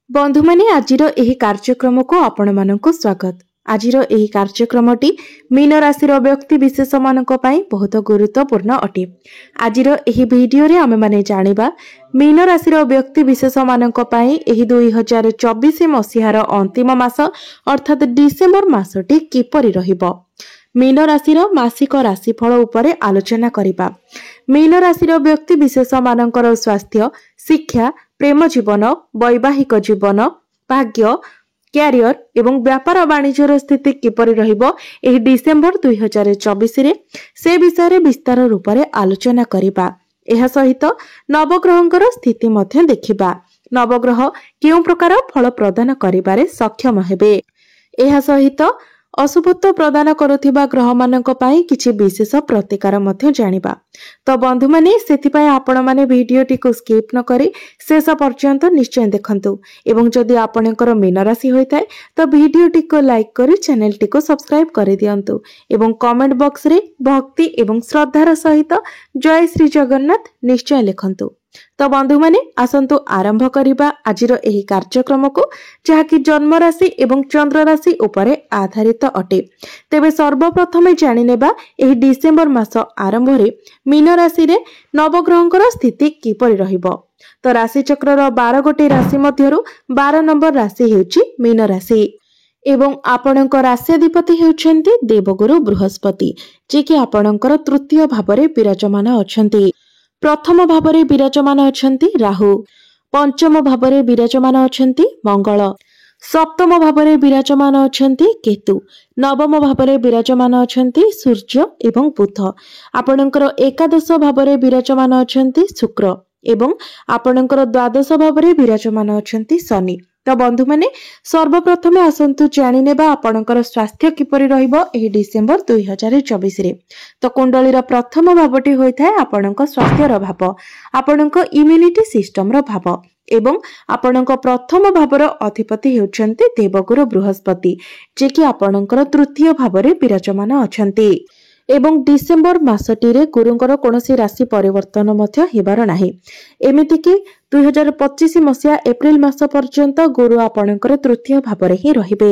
बंधु माने आजिर एही कार्यक्रम को आपण मानक स्वागत। आजिर एही कार्यक्रमटी मीन राशि व्यक्ति विशेष मानक पई बहुत गुरुत्वपूर्ण अटे। आजिर एही वीडियो रे आमे माने जानिबा मीन राशि व्यक्ति विशेष मानक पई एही 2024 मसिहार अंतिम मास अर्थात डिसेंबर मासटी किपरि रहिबो। मीन राशि मासिक राशिफल उपरे आलोचना करिबा। मीन राशि व्यक्ति विशेष मानकर स्वास्थ्य, शिक्षा, प्रेम जीवन, वैवाहिक जीवन, भाग्य, क्यारियर एवं व्यापार वाणिज्यर स्थिति किपरि रहिबो एही डिसेंबर 2024 रे से विषय रे विस्तार रूप रे आलोचना करिबा। एहा सहित नवग्रहंकर स्थिति मध्ये देखिबा। नवग्रह केउ प्रकार फल प्रदान करिबारे सक्षम हेबे। एहा सहित अशुभत्व प्रदान करुथिबा ग्रह मानक पई किछि विशेष प्रतिकार मध्ये जानिबा। तो बंधु माने सेथिपय आपण माने वीडियोटी को स्किप न करी शेष पर्यंत निश्चय देखंतु एवं जदि आपणकर मीन राशि होइताय तो वीडियोटी को लाइक करी चैनलटी को सब्सक्राइब करि दियंतु एवं कमेंट बॉक्स रे भक्ति एवं श्रद्धार सहित जय श्री जगन्नाथ निश्चय लिखंतु। तो बंधु माने आसंतु आरंभ करिबा आजिर एही कार्यक्रम को जहाँकि जन्म राशि एवं चंद्र राशि उपरे आधारित अटे। तेबे सर्वप्रथमे जानि नेबा एही डिसेंबर मास आरंभ रे मीन राशि रे नवग्रहंकर स्थिति किपरि रहिबो। तो राशि चक्रर 12 गोटी राशि मध्यरु 12 नंबर राशि हेउची मीन राशि एवं आपणक राश्याधिपति हेउछन्ति देवगुरु बृहस्पति जे कि आपणकर तृतीय भावरे विराजमान अछन्ति। प्रथम भावरे विराजमान अछन्ति राहु, पंचम भावरे विराजमान अछन्ति मंगल, सप्तम भावरे विराजमान अछन्ति केतु, नवम भावरे विराजमान अछन्ति सूर्य एवं बुध, आपणकर एकादश भावरे विराजमान अछन्ति शुक्र एवं आपणकर द्वादश भावरे विराजमान अछन्ति शनि। तो बंधु माने सर्वप्रथमे आसंतु जानि नेबा आपणकर स्वास्थ्य किपरि रहिबो एही डिसेंबर 2024 रे। तो कुंडलीर प्रथम भावटी होइथाय आपणक स्वास्थ्यर भाव, आपणक इम्यूनिटी सिस्टम रो भाव एवं आपणक प्रथम भावर अधिपति हेउछन्ति देवगुरु बृहस्पति जे कि आपणकर तृतीय भावरे विराजमान अछन्ति एवं डिसेंबर मासटी रे गुरुंकर कोनोसी राशि परिवर्तन मध्य हेबार नाही। एमिति कि 2025 मसिया एप्रिल मास पर्यंत गुरु आपणकर तृतीय भावरे ही रहिबे।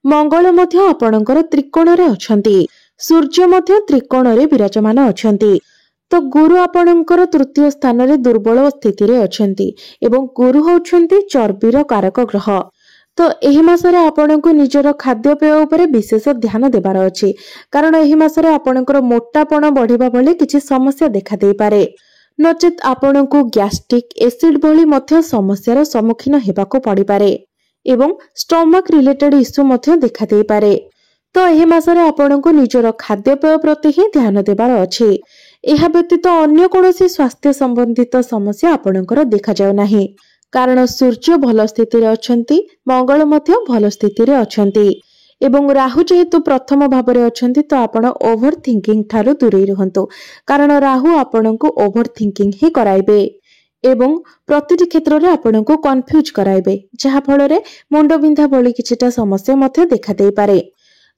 मंगल मध्य आपणकर त्रिकोण रे अछन्ति, सूर्य मध्य त्रिकोण रे विराजमान अछन्ति। तो गुरु आपणकर तृतीय स्थान रे दुर्बल स्थिति रे अछन्ति एवं गुरु होउछन्ति चर्बीर कारक ग्रह। तो एही मासरे आपणको निजर खाद्यपेय उपरे विशेष ध्यान देबार अछि कारण एही मासरे आपणकर मोटापण बढ़िबा भले किछि समस्या देखा देई पारे नचेत आपणको गैस्ट्रिक एसिड भली मध्य समस्यार सम्मुखीन हेबाको पड़ी पारे एवं स्टमक रिलेटेड इश्यू मध्य देखा देई पारे। तो एही मासरे आपणको निजर खाद्यपेय प्रति ही ध्यान देबार अछि। एहा व्यतीत अन्य कोनोसी स्वास्थ्य संबंधित समस्या आपणकर देखा जाउ नाही कारण सूर्य भल स्थिति रे अछंती, मंगल मध्य भल स्थिति रे अछंती एवं राहु जेहेतु प्रथम भावरे अछंती तो आपण ओभर थिंकिंग ठारू दूरे रहंतु कारण राहु आपणको ओभर थिंकिंग ही कराइबे एवं प्रतिटी क्षेत्र रे आपणको कंफ्यूज कराइबे जहा फल रे मुंड बिंधा भली किछटा समस्या मध्य देखा देई पारे।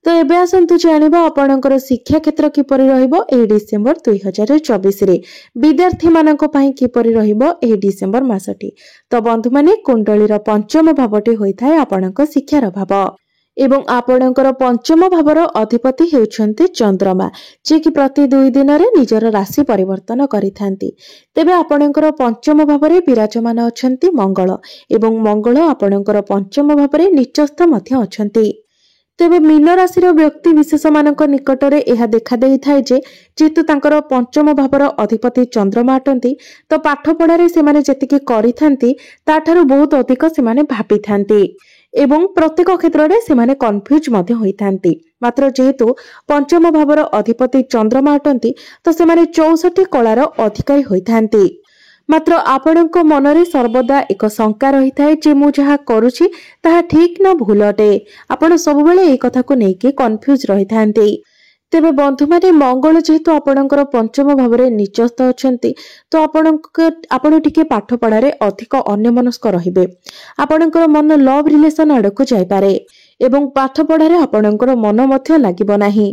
तो एबे आसंतु जानिबा आपणकर शिक्षा क्षेत्र किपरि रहिबो एही डिसेंबर 2024 रे विद्यार्थी मानक पई किपरि रहिबो एही डिसेंबर मासटी। तो बंधु माने कुंडलीर पंचम भावटी होइथाय आपणक शिक्षार भाव एवं आपणकर पंचम भावर अधिपति हेउछन्ति चंद्रमा जे कि प्रति 2 दिन रे निजर राशि परिवर्तन करिथांती। तेबे आपणकर पंचम भावरे विराजमान अछन्ति मंगल एवं मंगल आपणकर पंचम भावरे निचस्थ मध्य अछन्ति। तेबे मीन राशि व्यक्ति विशेष मानक निकटरे एहा देखा देई थाए जे जेतु तांकर पंचम भावर अधिपति चंद्रमा अटंती तो पाठ पढ़ारे से माने जेतिकी करिथांती ताठारु बहुत अधिक से माने भाबिथांती एवं प्रत्येक क्षेत्र रे से माने कंफ्यूज मध्य होइथांती। मात्र जेहेतु पंचम भावर अधिपति चंद्रमा अटंती तो से माने 64 कलार अधिकारी होइथांती। मात्र आपणक मनरे सर्वदा एक शंका रही थाए जे मु जहा करूछि ताहा ठीक न भूल अटे। आपण सब बेले ए कथा को नेकी कंफ्यूज रही थांते। तेबे बंधु माने मंगल जेहेतु आपणकर पंचम भावरे निचस्थ अछंती तो आपण टिके पाठ पढ़ारे अधिक अन्यमनस्क रहिबे। आपणकर मन लव रिलेशन आडको जाय पारे एवं पाठ पढ़ारे आपणकर मन मध्य लागिबो नाही।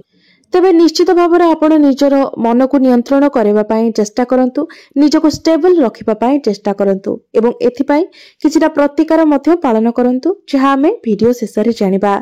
तेबे निश्चित भाव में आपण निजर मन को नियंत्रण करने चेष्टा करंतु, निजको स्टेबल रखिबा चेष्टा करंतु एवं एथिपाई किछिटा प्रतिकार मध्य पालन करंतु, जहाँ आमे वीडियो शेष रे जानिबा।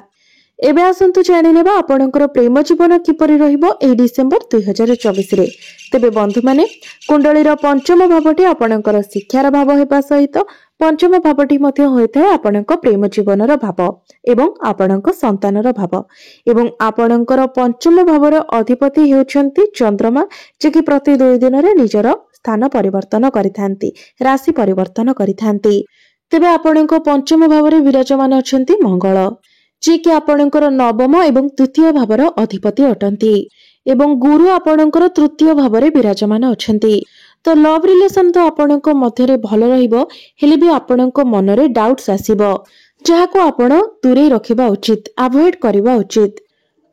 एबे आसंतु जानि नेबा आपणकर प्रेम जीवन किपरि रहिबो एही डिसेंबर 2024 रे। तेबे बंधु माने कुंडलीर पंचम भावटी आपणकर शिक्षार भाव हेबा सहित पंचम भावटी मध्य होइथाय आपणक प्रेम जीवनर भाव एवं आपणक संतानर भाव एवं आपणकर पंचम भावर अधिपति हेउछंती चंद्रमा, जे कि प्रति 2 दिन रे निजर स्थान परिवर्तन करिथांती, राशि परिवर्तन करिथांती। तेबे आपणक पंचम भावरे विराजमान अछंती मंगल, जे कि आपणकर नवम एवं तृतीय भावर अधिपति अटंती एवं गुरु आपणकर तृतीय भावरे विराजमान अछंती। तो लव रिलेशन तो आपणक मध्यरे भल रहिबो, हेले भी आपणक मनरे डाउट्स आसीबो, जहाको आपण दूरे रखिबा उचित, अवॉइड करिबा उचित।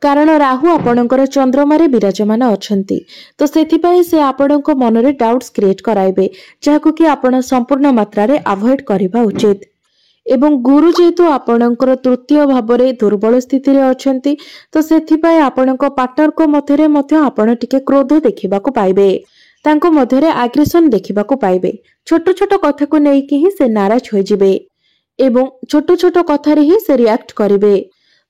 कारण राहु आपणकर चंद्रमारे विराजमान अछंती, तो सेथिपाई से आपणक मनरे डाउट्स क्रिएट कराइबे, जहाको कि आपण संपूर्ण मात्रा रे अवॉइड करिबा उचित। एवं गुरु जेहेतु आपणकर तृतीय भावरे दुर्बल स्थिति रे अछंती, तो सेथिपाई आपणक पार्टनर को मध्यरे मध्य आपण टिके क्रोध देखिबाको पाइबे, तांको मध्यरे एग्रेशन देखिबाको पाइबे। छोट छोट कथा को नै कि ही से नाराज होई जिबे एवं छोट छोट कथा रे ही से रिएक्ट करिवे,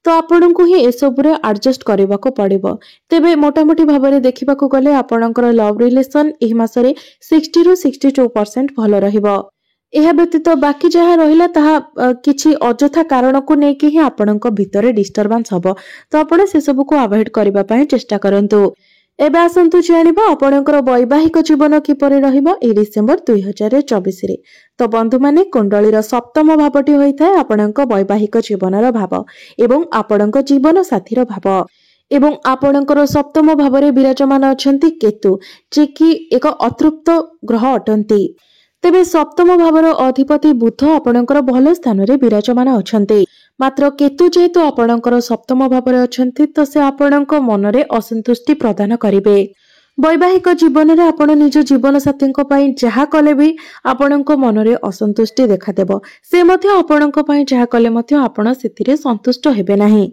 तो आपणको ही एसबुरे एडजस्ट करबाको पड़िबो। तेबे मोटामोटी भाबरे देखिबाको गले आपणकर लव रिलेशन एही मासरे 60 रु 62% भलो रहिबो। एहा व्यतीत बाकी जहाँ रहिला ताहा किछि अजथा कारण को नै कि ही आपणक भितरे डिस्टर्बेंस हबो, तो आपण से सब को अवॉइड करबा पय चेष्टा करंतु। एबे आसंतु जानिबा आपणकर वैवाहिक जीवन किपरि रहिबो ए डिसेंबर 2024 रे। तो बंधु माने कुंडलीर सप्तम भावटी होइथाय आपणक वैवाहिक जीवनर भाव एवं आपणक जीवन साथीर भाव एवं आपणकर सप्तम भावरे विराजमान अछंती केतु, जे कि एक अतृप्त ग्रह अटंती। तेबे सप्तम भावर अधिपति बुध आपणकर भल स्थान रे विराजमान अछंती, मात्र केतु जेहेतु आपणकर सप्तम भावरे अछंती, तो से आपणक मनरे असंतुष्टि प्रदान करिवे। वैवाहिक जीवन रे आपण निज जीवन साथीक पई जहा कले भी आपणक मनरे असंतुष्टि देखादेबो, से मध्य आपणक पई जहा कले मध्य आपण सेतिरे संतुष्ट हेबे नाही।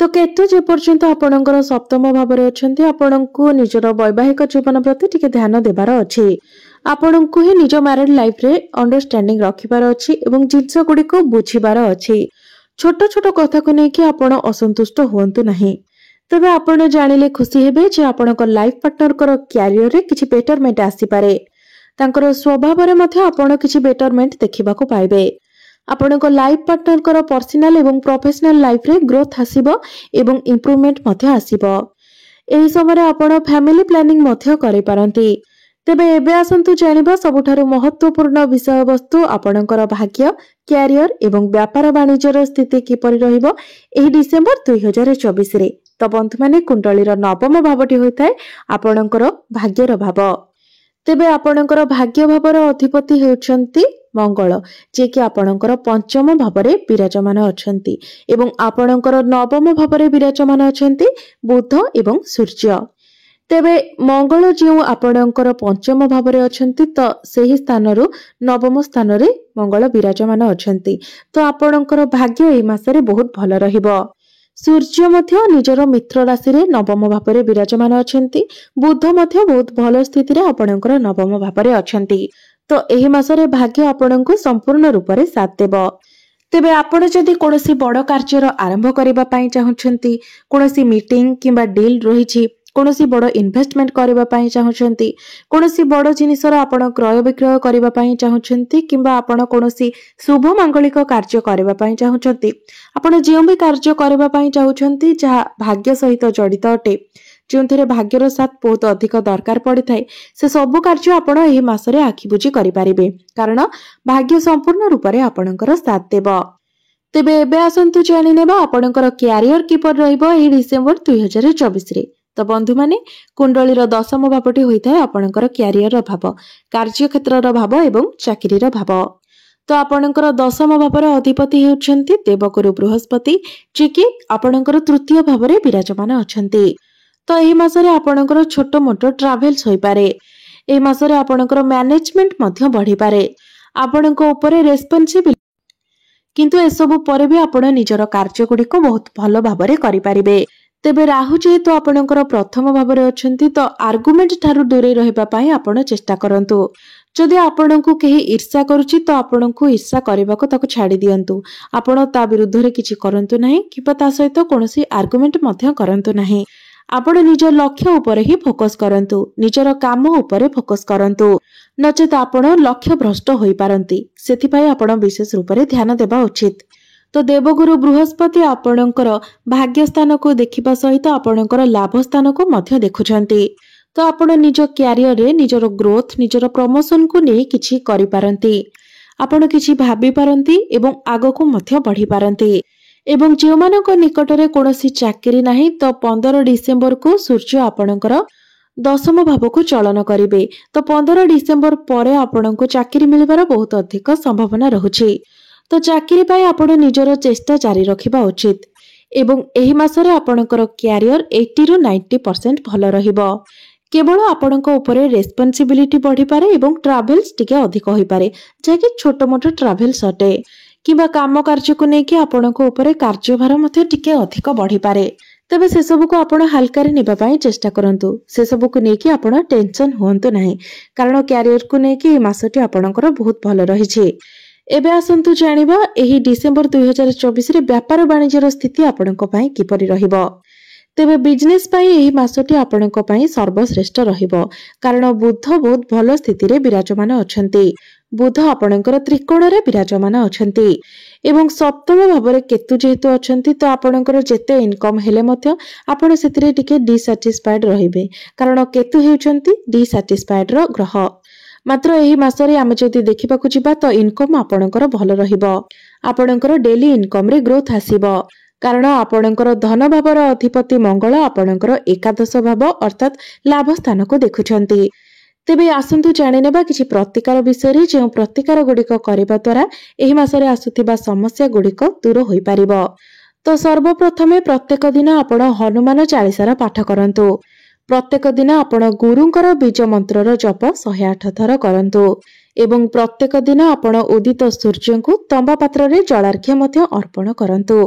तो केतु जे पर्यंत आपणकर सप्तम भावरे अछंती, आपणको निजर वैवाहिक जीवन प्रति टिके ध्यान देबार अछि। आपणको ही निज मैरिड लाइफ रे अंडरस्टैंडिंग रखिबार अछि एवं जिंस गुडी को बुझिबार अछि। छोट छोट कथा को नै कि आपण असंतुष्ट होंतु नाही। तबे आपण जानिले खुशी हेबे जे आपणकर लाइफ पार्टनर कर कैरियर रे किछि बेटरमेंट आसी पारे, तांकर स्वभाव रे मध्य आपण किछि बेटरमेंट देखिबाको पाइबे। आपणकर लाइफ पार्टनर कर पर्सनल एवं प्रोफेशनल लाइफ रे ग्रोथ आसीबो एवं इंप्रूवमेंट मध्य आसीबो। एही समय आपण फैमिली प्लानिंग मध्य करि पारंती। तेबे एबे आसंतु जानिबा सबुठारु महत्वपूर्ण विषय वस्तु आपणकर भाग्य, कैरियर एवं व्यापार वाणिज्यर स्थिति किपरि रहिबो एही डिसेंबर 2024 रे। तो बंधु माने कुंडलीर नवम भावटी होइथाय आपणकर भाग्यर भाव। तेबे आपणकर भाग्य भावर अधिपति हेउछंती मंगल, जे कि आपणकर पंचम भावरे विराजमान अछंती एवं आपणकर नवम भावरे विराजमान अछंती बुध एवं सूर्य। तेबे मंगल जो आपणकर पंचम भावरे अछंती, तो सेही स्थानरु नवम स्थान रे मंगल विराजमान अछंती, तो आपणकर भाग्य एही मासरे बहुत भल रहिबो। सूर्य मध्य निजर मित्र राशि रे नवम भावरे विराजमान अछंती, बुध मध्य बहुत भल स्थिति रे आपणकर नवम भावरे अछंती, तो एही मासरे भाग्य आपणको संपूर्ण रूप रे साथ देबो। तेबे आपण जदि कोनोसी बड़ कार्यर आरंभ करिबा पई चाहुछंती, कोनोसी मीटिंग किबा डील रहिछि, कोनोसी बड़ इन्वेस्टमेंट करिबा पई चाहुछंती, कोनोसी बड़ जिनिसर आपण क्रय विक्रय करिबा पई चाहुछंती, किबा आपण कोनोसी शुभ मांगलिक कार्य करिबा पई चाहुछंती, आपण जेउ भी कार्य करिबा पई चाहुछंती जहा भाग्य सहित जडित अटे, जोंथिरे भाग्यर साथ बहुत अधिक दरकार पड़ी थाए, से सब कार्य आपण एही मासरे आखि बुझी करि पारिबे, कारण भाग्य संपूर्ण रूप रे आपणकर साथ देबो। तेबे एबे आसंतु जानि नेबा आपणकर कैरियर किपर रहइबो एही डिसेंबर 2024 रे। तो बंधु माने कुंडलीर दशम भावटी होइथाय आपणकर कैरियर भाव, कार्य क्षेत्रर भाव एवं चाकरीर भाव। तो आपणकर दशम भावर अधिपति हेउछंती देवगुरु बृहस्पति, जे कि आपणकर तृतीय भावरे विराजमान अछंती। तो एही मासरे आपणकर छोट मोटो ट्रावेल्स होई पारे। एही मासरे आपणकर मैनेजमेंट मध्य बढ़ी पारे, आपणको ऊपर रेस्पोंसिबिलिटी, किंतु एसबु परे भी आपण निजर कार्य गुडी को बहुत भलो भाबरे करि पारिबे। तेबे राहु जेहेतु आपणकर प्रथम भाव अच्छा तो आर्गुमेंट ठारू दूरे रही आपण चेष्टा करंतु। जदि आपणको केही ईर्षा करुछि तो आपणको ईर्षा करबाको ताको छाड़ी दियंतु। आपण ता विरुद्ध रे किछि करंतु नाही किबा ता सहित कोनोसी आर्गुमेंट मध्य करंतु नाही। आपण निज लक्ष्य उपरे ही फोकस करंतु, निजर काम उपरे फोकस करंतु, नचेत आपण लक्ष्य भ्रष्ट होई पारंती। सेथिपाई आपण विशेष रूप रे ध्यान देबा उचित। तो देवगुरु बृहस्पति आपणकर भाग्य स्थान को देखिबा सहित आपणकर लाभ स्थान को मध्य देखुछंती। तो आपण निज क्यारियर रे निजर ग्रोथ निजर प्रमोशन को नहीं किछि करि पारंती। आपण किछि भाबी पारंती एवं आगो को मध्य बढ़ी पारंती। एवं जेउमानक निकटरे कोनोसी चाकरी नाही तो 15 डिसेंबर को सूर्य आपणकर दशम भाव को चलन करिवे। तो 15 डिसेंबर परे आपणको चाकरी मिलिबार बहुत अधिक संभावना रहुछि। तो चाकरी पाई आपण निजर चेष्टा जारी रखिबा उचित। एवं एही मासरे आपणकर क्यारियर 80 रु 90% भलो रहिबो। केवल आपणको उपरे रेस्पॉन्सिबिलिटी बढ़ी पारे एवं ट्रैवल्स टिके अधिक होई पारे, जेकि छोटो मोटो ट्रैवल्स अटे किबा काम कार्य को नेकी आपणको उपरे कार्यभार मध्य टिके अधिक बढ़ी पारे। तबे से सब को आपण हल्का रे नेबा पई चेष्टा करंतु। से सब को नेकी आपण टेंशन होंतु नाही, कारण क्यारियर को नेकी ए मासटी आपणकर बहुत भलो रहिछि। एबे आसंतु जानिबा एही डिसेंबर 2024 रे व्यापार वाणिज्यर स्थिति आपणको पई किपरि रहिबो। तेबे बिजनेस पाई एही मासटी आपणको पई सर्वश्रेष्ठ रहिबो, कारण बुध बहुत भलो स्थिति रे विराजमान अछंती। बुध आपणकर त्रिकोण रे विराजमान अछंती एवं सप्तम भाव रे केतु जेहेतु अछंती तो आपणकर जेते इनकम हेले मध्य आपण सेतिरे टिके डिसैटिस्फाइड रहिबे, कारण केतु हेउचंती डिसैटिस्फाइड रो ग्रह। मात्र एही मासरे आमे जदि देखिबाकू जिबा तो इनकम आपणकर भलो रहिबो। आपणकर डेली इनकम रे ग्रोथ आसीबो, कारण आपणकर धन भावर अधिपति मंगल आपणकर एकादश भाव अर्थात लाभ स्थान को देखुछंती। तेबे आसंतु जानि नेबा किछि प्रतिकार विषय रे, जे प्रतिकार गुडिक करिबा द्वारा एही मासरे आसुथिबा समस्या गुडिक दूर होई पारिबो। तो सर्वप्रथमे प्रत्येक दिन आपण हनुमान चालीसार पाठ करंतु। प्रत्येक दिन आपण गुरुंकर बीज मंत्रर जप 108 थर करंतु एवं प्रत्येक दिन आपण उदित सूर्य को तंबा पात्र रे जलार्घ्य मध्य अर्पण करंतु।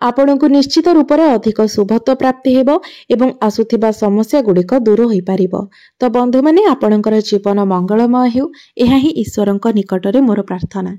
आपणको निश्चित रूप से अधिक शुभत्व प्राप्ति हेबो एवं आसुथिबा समस्या गुडिक दूर होई पारिबो। तो बंधु माने आपणकर जीवन मंगलमय हेउ, एहा ही ईश्वरंक निकटरे मोर प्रार्थना।